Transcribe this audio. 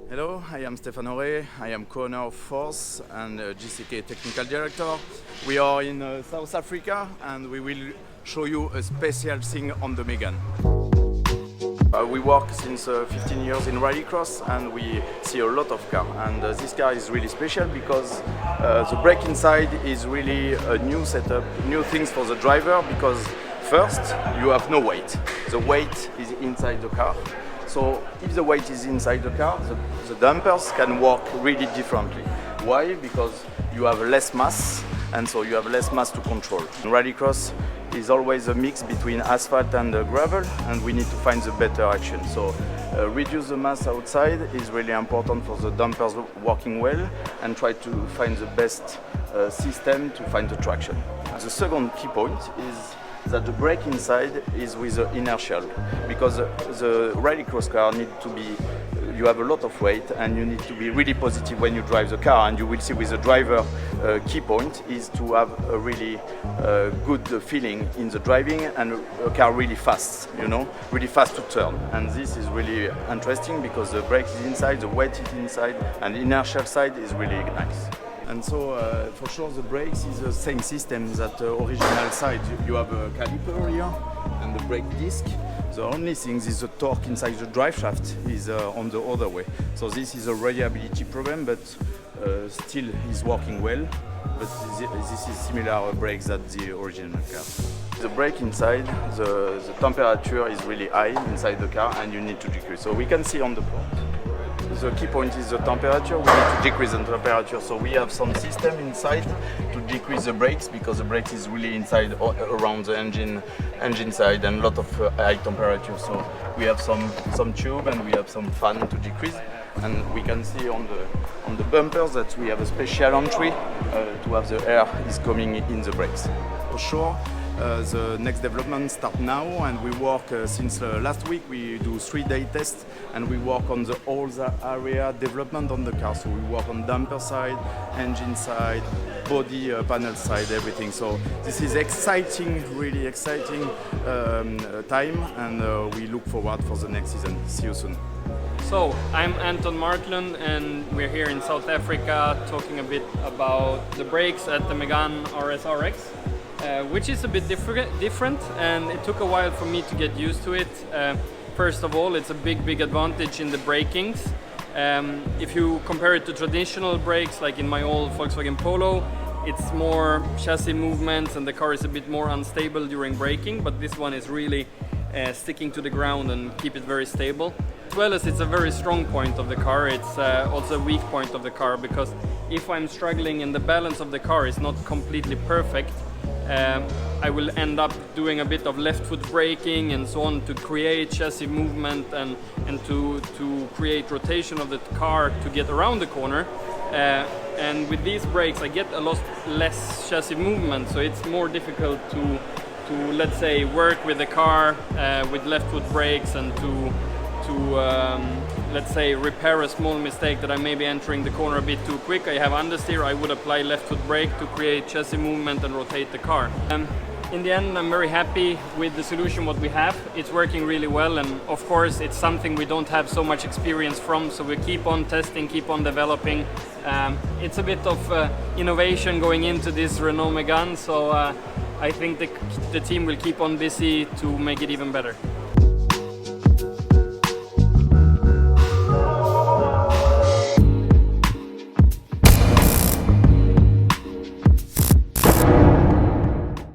Hello, I am Stéphane Orré. I am co-owner of Force and GCK Technical Director. We are in South Africa and we will show you a special thing on the Megane. We work since 15 years in rallycross and we see a lot of cars. And this car is really special because the brake inside is really a new setup, new things for the driver, because first, you have no weight. The weight is inside the car. So if the weight is inside the car, the dampers can work really differently. Why? Because you have less mass, and so you have less mass to control. Rallycross is always a mix between asphalt and gravel, and we need to find the better action. So reduce the mass outside is really important for the dampers working well, and try to find the best system to find the traction. The second key point is that the brake inside is with the inertial, because the rallycross car need to be, you have a lot of weight and you need to be really positive when you drive the car, and you will see with the driver key point is to have a really good feeling in the driving and a car really fast, really fast to turn. And this is really interesting because the brake is inside, the weight is inside, and the inertial side is really nice. And so, for sure, the brakes is the same system that the original side. You have a caliper here and the brake disc. The only thing is the torque inside the drive shaft is on the other way. So this is a reliability problem, but still is working well. But this is similar brakes that the original car. The brake inside, the temperature is really high inside the car, and you need to decrease. So we can see on the front. The key point is the temperature. We need to decrease the temperature, so we have some system inside to decrease the brakes, because the brakes is really inside around the engine side and a lot of high temperature. So we have some tube and we have some fan to decrease, and we can see on the bumpers that we have a special entry to have the air is coming in the brakes. For sure. The next development start now, and we work since last week. We do 3-day tests and we work on all the area development on the car. So we work on damper side, engine side, body panel side, everything. So this is exciting, really exciting time, and we look forward for the next season. See you soon. So, I'm Anton Marklund and we're here in South Africa talking a bit about the brakes at the Megane RS RX. Which is a bit different, and it took a while for me to get used to it. First of all, it's a big advantage in the brakings. If you compare it to traditional brakes, like in my old Volkswagen Polo, it's more chassis movements and the car is a bit more unstable during braking, but this one is really sticking to the ground and keep it very stable. As well as it's a very strong point of the car, it's also a weak point of the car, because if I'm struggling and the balance of the car is not completely perfect, I will end up doing a bit of left foot braking and so on to create chassis movement and to create rotation of the car to get around the corner. And with these brakes I get a lot less chassis movement, so it's more difficult to let's say work with the car with left foot brakes and to let's say repair a small mistake that I may be entering the corner a bit too quick. I have understeer, I would apply left foot brake to create chassis movement and rotate the car. In the end, I'm very happy with the solution what we have. It's working really well, and of course it's something we don't have so much experience from, so we keep on testing, keep on developing. It's a bit of innovation going into this Renault Megane, so I think the team will keep on busy to make it even better.